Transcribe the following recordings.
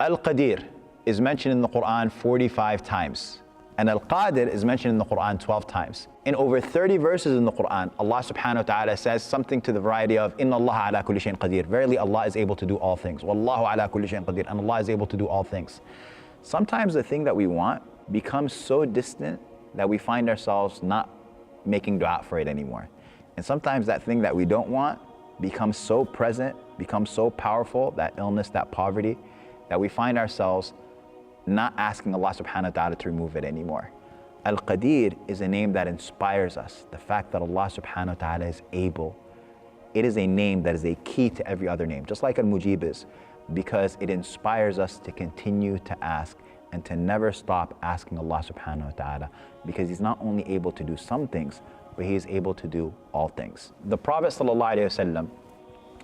Al-Qadeer is mentioned in the Quran 45 times. And Al-Qadir is mentioned in the Quran 12 times. In over 30 verses in the Quran, Allah subhanahu wa ta'ala says something to the variety of, Inna Allah ala kulli shayin qadir. Verily Allah is able to do all things. Wallahu ala kulli shayin qadir. And Allah is able to do all things. Sometimes the thing that we want becomes so distant that we find ourselves not making dua for it anymore. And sometimes that thing that we don't want becomes so present, becomes so powerful, that illness, that poverty, that we find ourselves not asking Allah subhanahu wa ta'ala to remove it anymore. Al-Qadeer is a name that inspires us. The fact that Allah subhanahu wa ta'ala is able, it is a name that is a key to every other name, just like Al-Mujib is, because it inspires us to continue to ask and to never stop asking Allah subhanahu wa ta'ala, because He's not only able to do some things, but He is able to do all things. The Prophet sallallahu alayhi wa sallam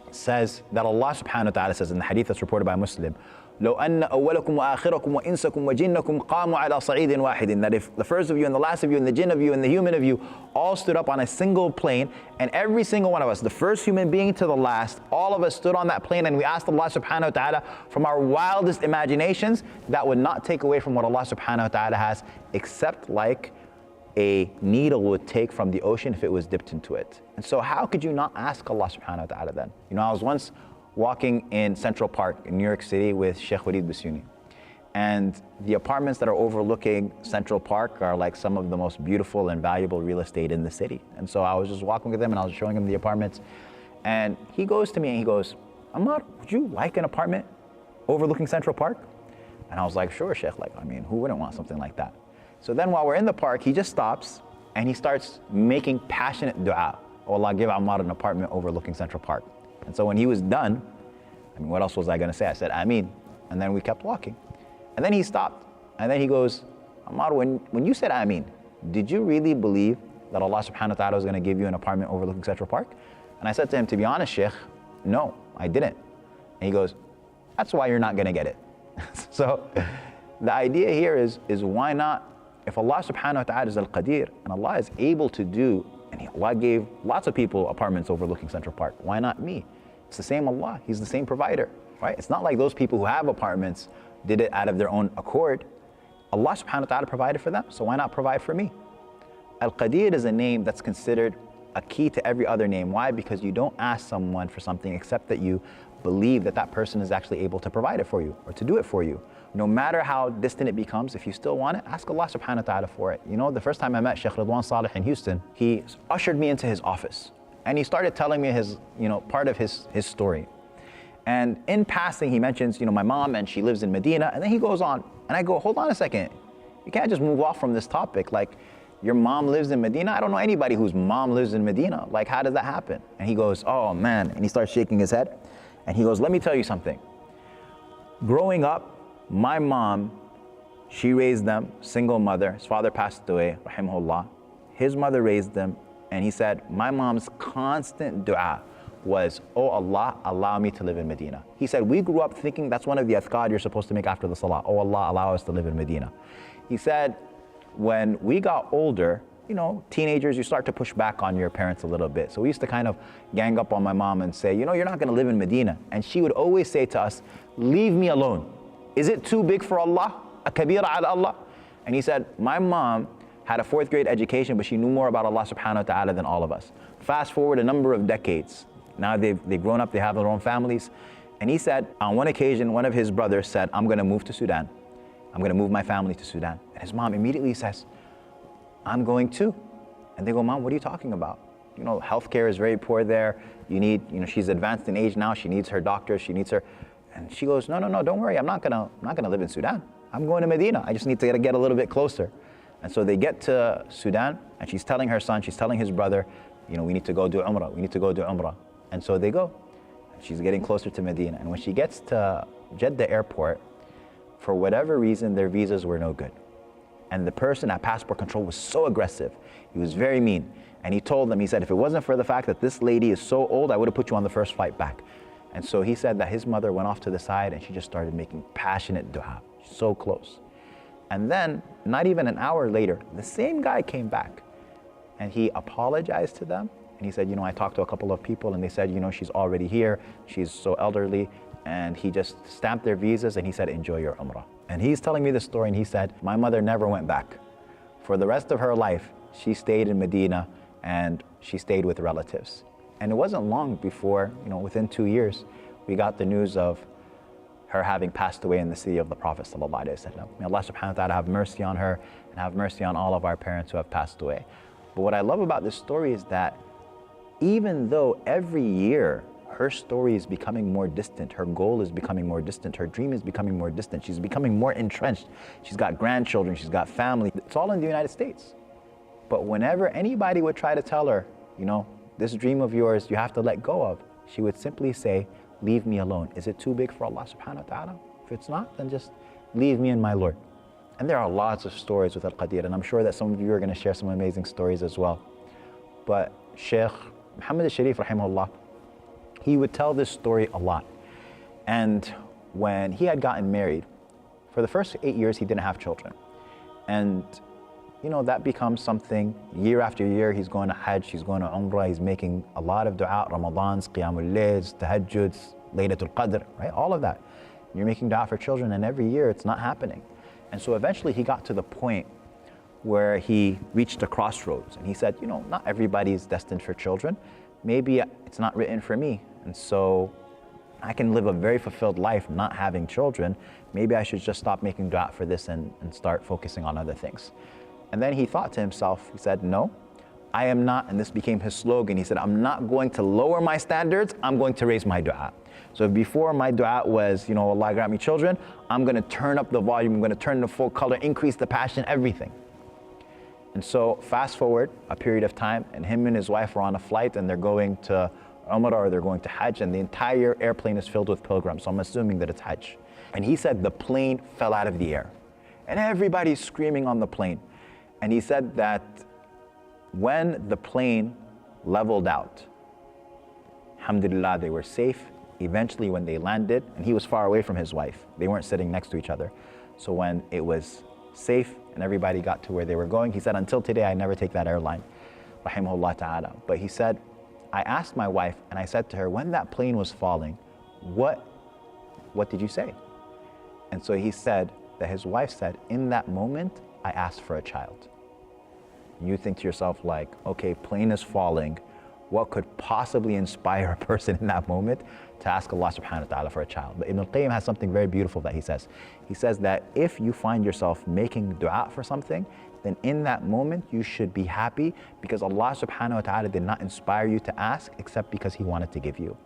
says that Allah subhanahu wa ta'ala says in the hadith that's reported by Muslim, لو أن أولكم وآخركم وإنسكم وجنكم قاموا على صعيد واحد, that if the first of you and the last of you and the jinn of you and the human of you all stood up on a single plane, and every single one of us, the first human being to the last, all of us stood on that plane and we asked Allah subhanahu wa ta'ala from our wildest imaginations, that would not take away from what Allah subhanahu wa ta'ala has, except like a needle would take from the ocean if it was dipped into it. And so how could you not ask Allah subhanahu wa ta'ala then? You know, I was once walking in Central Park in New York City with Sheikh Walid Basuni. And the apartments that are overlooking Central Park are like some of the most beautiful and valuable real estate in the city. And so I was just walking with him and I was showing him the apartments. And he goes to me and he goes, Ammar, would you like an apartment overlooking Central Park? And I was like, sure, Sheikh, like, I mean, who wouldn't want something like that? So then while we're in the park, he just stops and he starts making passionate dua. Oh Allah, give Ammar an apartment overlooking Central Park. And so when he was done, I mean, what else was I going to say? I said, Ameen. And then we kept walking. And then he stopped. And then he goes, Ammar, when you said Ameen, did you really believe that Allah subhanahu wa ta'ala was going to give you an apartment overlooking Central Park? And I said to him, to be honest, Sheikh, no, I didn't. And he goes, that's why you're not going to get it. So the idea here is why not, if Allah subhanahu wa ta'ala is Al-Qadeer, and Allah is able to do, and Allah gave lots of people apartments overlooking Central Park, why not me? It's the same Allah, He's the same provider, right? It's not like those people who have apartments did it out of their own accord. Allah subhanahu wa ta'ala provided for them, so why not provide for me? Al-Qadeer is a name that's considered a key to every other name. Why? Because you don't ask someone for something except that you believe that that person is actually able to provide it for you or to do it for you. No matter how distant it becomes, if you still want it, ask Allah subhanahu wa ta'ala for it. You know, the first time I met Sheikh Ridwan Saleh in Houston, he ushered me into his office and he started telling me his, part of his story. And in passing, he mentions, my mom, and she lives in Medina, and then he goes on, and I go, hold on a second. You can't just move off from this topic. Like, your mom lives in Medina? I don't know anybody whose mom lives in Medina. Like, how does that happen? And he goes, oh man, and he starts shaking his head. And he goes, let me tell you something. Growing up, my mom, she raised them, single mother. His father passed away, rahimahullah. His mother raised them, and he said, my mom's constant dua was, oh Allah, allow me to live in Medina. He said, we grew up thinking that's one of the adhkar you're supposed to make after the salah. Oh Allah, allow us to live in Medina. He said, when we got older, teenagers, you start to push back on your parents a little bit. So we used to kind of gang up on my mom and say, you're not going to live in Medina. And she would always say to us, leave me alone. Is it too big for Allah? A kabira ala Allah? And he said, my mom had a 4th grade education, but she knew more about Allah subhanahu wa ta'ala than all of us. Fast forward a number of decades. Now they've grown up, they have their own families. And he said, on one occasion, one of his brothers said, I'm going to move to Sudan. I'm going to move my family to Sudan. And his mom immediately says, I'm going too. And they go, Mom, what are you talking about? Healthcare is very poor there. You need, she's advanced in age now. She needs her doctors. She needs her. And she goes, no, don't worry. I'm not gonna live in Sudan. I'm going to Medina. I just need to get a little bit closer. And so they get to Sudan, and she's telling her son, she's telling his brother, we need to go do Umrah. We need to go do Umrah. And so they go. She's getting closer to Medina. And when she gets to Jeddah airport, for whatever reason, their visas were no good. And the person at passport control was so aggressive. He was very mean. And he told them, he said, if it wasn't for the fact that this lady is so old, I would have put you on the first flight back. And so he said that his mother went off to the side and she just started making passionate dua, so close. And then, not even an hour later, the same guy came back and he apologized to them. And he said, I talked to a couple of people and they said, she's already here. She's so elderly. and he just stamped their visas and he said, enjoy your Umrah. And he's telling me this story, and he said, my mother never went back. For the rest of her life, she stayed in Medina and she stayed with relatives. And it wasn't long before, within 2 years, we got the news of her having passed away in the city of the Prophet ﷺ. May Allah subhanahu wa ta'ala have mercy on her and have mercy on all of our parents who have passed away. But what I love about this story is that even though every year her story is becoming more distant, her goal is becoming more distant, her dream is becoming more distant, she's becoming more entrenched, she's got grandchildren, she's got family, it's all in the United States. But whenever anybody would try to tell her, this dream of yours you have to let go of, she would simply say, leave me alone. Is it too big for Allah subhanahu wa ta'ala? If it's not, then just leave me and my Lord. And there are lots of stories with Qadeer, and I'm sure that some of you are going to share some amazing stories as well. But Sheikh Muhammad Sharif rahimahullah, he would tell this story a lot. And when he had gotten married, for the first 8 years he didn't have children. And that becomes something year after year. He's going to Hajj, he's going to Umrah, he's making a lot of dua, Ramadans, Qiyamul Layls, Tahajjuds, Laylatul Qadr, right? All of that. You're making dua for children, and every year it's not happening. And so eventually he got to the point where he reached a crossroads, and he said, not everybody is destined for children. Maybe it's not written for me. And so I can live a very fulfilled life not having children. Maybe I should just stop making dua for this and start focusing on other things. And then he thought to himself, he said, no, I am not, and this became his slogan. He said, I'm not going to lower my standards, I'm going to raise my dua. So before my dua was, Allah grant me children, I'm going to turn up the volume, I'm going to turn the full color, increase the passion, everything. And so fast forward a period of time, and him and his wife were on a flight, and they're going to Umrah or they're going to Hajj, and the entire airplane is filled with pilgrims. So I'm assuming that it's Hajj. And he said the plane fell out of the air, and everybody's screaming on the plane. And he said that when the plane leveled out, alhamdulillah, they were safe. Eventually when they landed, and he was far away from his wife, they weren't sitting next to each other. So when it was safe and everybody got to where they were going, he said, until today, I never take that airline, rahimahullah ta'ala. But he said, I asked my wife, and I said to her, when that plane was falling, what did you say? And so he said that his wife said, in that moment, I asked for a child. You think to yourself like, okay, plane is falling. What could possibly inspire a person in that moment to ask Allah subhanahu wa ta'ala for a child? But Ibn al-Qayyim has something very beautiful that he says. He says that if you find yourself making dua for something, then in that moment you should be happy because Allah subhanahu wa ta'ala did not inspire you to ask except because He wanted to give you.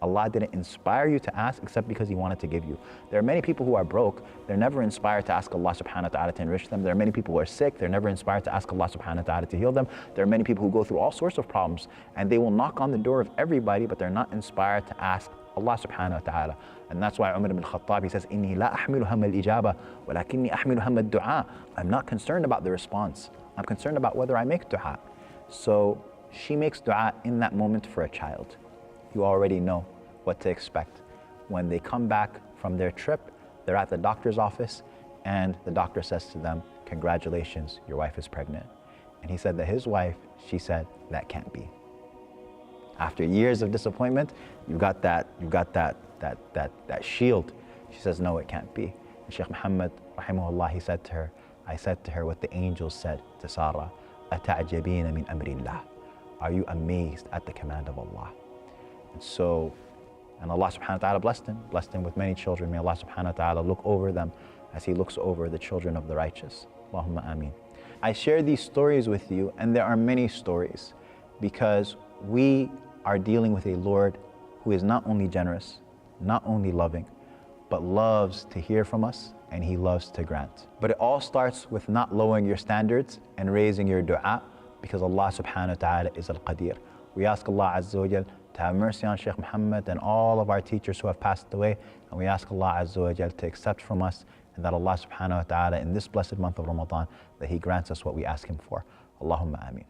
Allah didn't inspire you to ask except because He wanted to give you. There are many people who are broke, they're never inspired to ask Allah subhanahu wa ta'ala to enrich them. There are many people who are sick, they're never inspired to ask Allah subhanahu wa ta'ala to heal them. There are many people who go through all sorts of problems and they will knock on the door of everybody, but they're not inspired to ask Allah subhanahu wa ta'ala. And that's why Umar ibn Khattab, he says, إِنِّي لَا أَحْمِلُ هَمَّ الْإِجَابَةِ وَلَكِنِّي أَحْمِلُ هَمَّ الدُّعَاءِ. I'm not concerned about the response. I'm concerned about whether I make dua. So she makes dua in that moment for a child. You already know what to expect. When they come back from their trip, they're at the doctor's office and the doctor says to them, congratulations, your wife is pregnant. And he said that his wife, she said, that can't be. After years of disappointment, you've got that shield. She says, no, it can't be. And Shaykh Muhammad, rahimahullah, he said to her, I said to her what the angels said to Sarah, أَتَعْجَبِينَ مِنْ أَمْرِ اللَّهِ. Are you amazed at the command of Allah? And Allah subhanahu wa ta'ala blessed him with many children. May Allah subhanahu wa ta'ala look over them as He looks over the children of the righteous. Allahumma ameen. I share these stories with you, and there are many stories, because we are dealing with a Lord who is not only generous, not only loving, but loves to hear from us, and He loves to grant. But it all starts with not lowering your standards and raising your dua, because Allah subhanahu wa ta'ala is al-Qadeer. We ask Allah Azza wa Jal to have mercy on Shaykh Muhammad and all of our teachers who have passed away, and we ask Allah Azza wa Jal to accept from us, and that Allah subhanahu wa ta'ala in this blessed month of Ramadan, that He grants us what we ask Him for. Allahumma ameen.